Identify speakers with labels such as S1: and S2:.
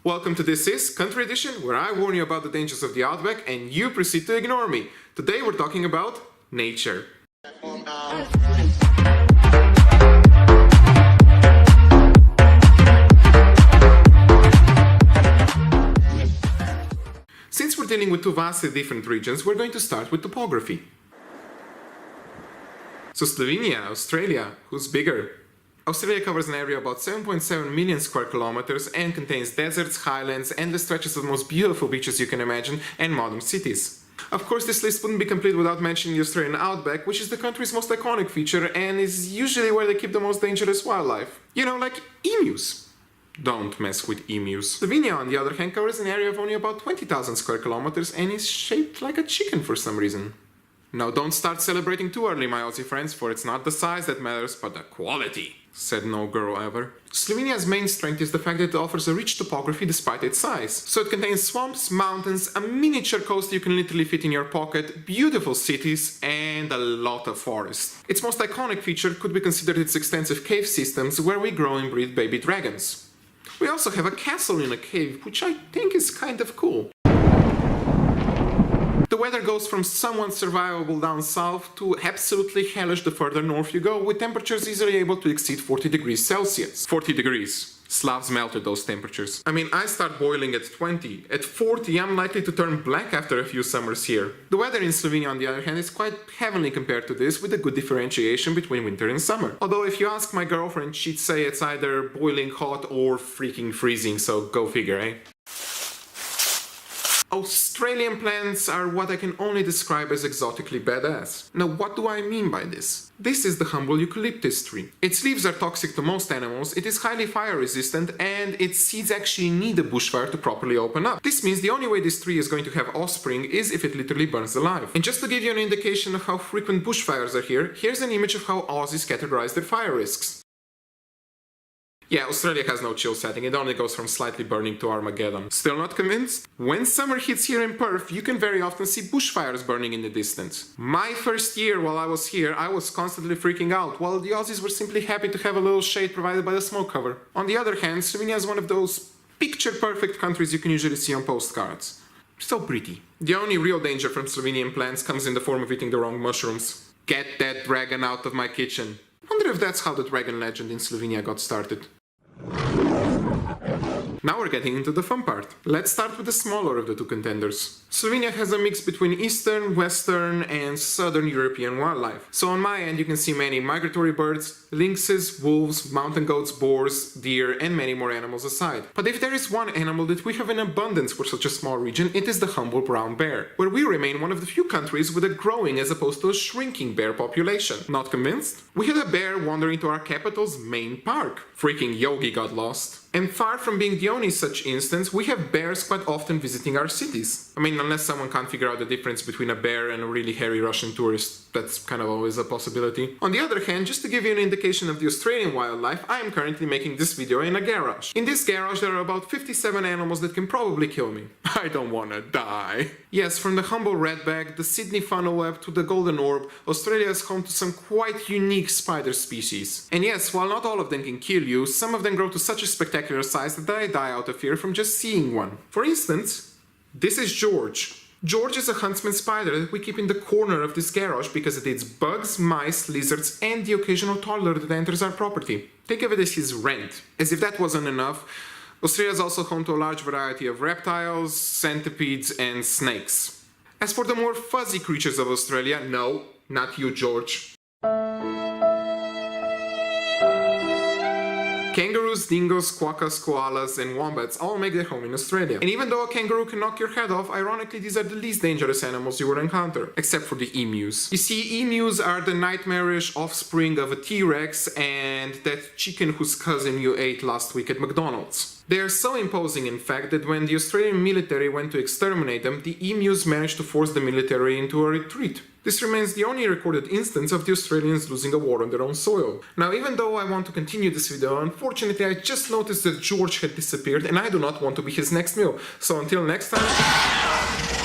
S1: Welcome to This Is Country Edition, where I warn you about the dangers of the outback and you proceed to ignore me. Today we're talking about nature. Since we're dealing with two vastly different regions, we're going to start with topography. So Slovenia, Australia, who's bigger? Australia covers an area of about 7.7 million square kilometers and contains deserts, highlands, endless stretches of the most beautiful beaches you can imagine, and modern cities. Of course, this list wouldn't be complete without mentioning the Australian outback, which is the country's most iconic feature and is usually where they keep the most dangerous wildlife. You know, like emus. Don't mess with emus. Slovenia, on the other hand, covers an area of only about 20,000 square kilometers and is shaped like a chicken for some reason. Now don't start celebrating too early, my Aussie friends, for it's not the size that matters, but the quality, said no girl ever. Slovenia's main strength is the fact that it offers a rich topography despite its size. So it contains swamps, mountains, a miniature coast you can literally fit in your pocket, beautiful cities, and a lot of forest. Its most iconic feature could be considered its extensive cave systems where we grow and breed baby dragons. We also have a castle in a cave, which I think is kind of cool. The weather goes from somewhat survivable down south to absolutely hellish the further north you go, with temperatures easily able to exceed 40 degrees Celsius. 40 degrees. Slavs melted those temperatures. I mean, I start boiling at 20. At 40, I'm likely to turn black after a few summers here. The weather in Slovenia, on the other hand, is quite heavenly compared to this, with a good differentiation between winter and summer. Although if you ask my girlfriend, she'd say it's either boiling hot or freaking freezing, so go figure, eh? Australian plants are what I can only describe as exotically badass. Now, what do I mean by this? This is the humble eucalyptus tree. Its leaves are toxic to most animals, it is highly fire resistant, and its seeds actually need a bushfire to properly open up. This means the only way this tree is going to have offspring is if it literally burns alive. And just to give you an indication of how frequent bushfires are here, here's an image of how Aussies categorize their fire risks. Yeah, Australia has no chill setting, it only goes from slightly burning to Armageddon. Still not convinced? When summer hits here in Perth, you can very often see bushfires burning in the distance. My first year while I was here, I was constantly freaking out, while the Aussies were simply happy to have a little shade provided by the smoke cover. On the other hand, Slovenia is one of those picture-perfect countries you can usually see on postcards. So pretty. The only real danger from Slovenian plants comes in the form of eating the wrong mushrooms. Get that dragon out of my kitchen. Wonder if that's how the dragon legend in Slovenia got started. Now we're getting into the fun part. Let's start with the smaller of the two contenders. Slovenia has a mix between Eastern, Western and Southern European wildlife. So on my end you can see many migratory birds, lynxes, wolves, mountain goats, boars, deer and many more animals aside. But if there is one animal that we have in abundance for such a small region, it is the humble brown bear, where we remain one of the few countries with a growing as opposed to a shrinking bear population. Not convinced? We had a bear wandering to our capital's main park. Freaking Yogi got lost. And far from being the only such instance, we have bears quite often visiting our cities. I mean, unless someone can't figure out the difference between a bear and a really hairy Russian tourist, that's kind of always a possibility. On the other hand, just to give you an indication of the Australian wildlife, I am currently making this video in a garage. In this garage there are about 57 animals that can probably kill me. I don't wanna die. Yes, from the humble redback, the Sydney funnel web to the golden orb, Australia is home to some quite unique spider species. And yes, while not all of them can kill you, some of them grow to such a spectacular size that I die out of fear from just seeing one. For instance, this is George. George is a huntsman spider that we keep in the corner of this garage because it eats bugs, mice, lizards and the occasional toddler that enters our property. Think of it as his rent. As if that wasn't enough, Australia is also home to a large variety of reptiles, centipedes and snakes. As for the more fuzzy creatures of Australia, no, not you, George. Kangaroos, dingoes, quokkas, koalas and wombats all make their home in Australia. And even though a kangaroo can knock your head off, ironically these are the least dangerous animals you will encounter. Except for the emus. You see, emus are the nightmarish offspring of a T-Rex and that chicken whose cousin you ate last week at McDonald's. They are so imposing, in fact, that when the Australian military went to exterminate them, the emus managed to force the military into a retreat. This remains the only recorded instance of the Australians losing a war on their own soil. Now, even though I want to continue this video, unfortunately I just noticed that George had disappeared and I do not want to be his next meal. So until next time...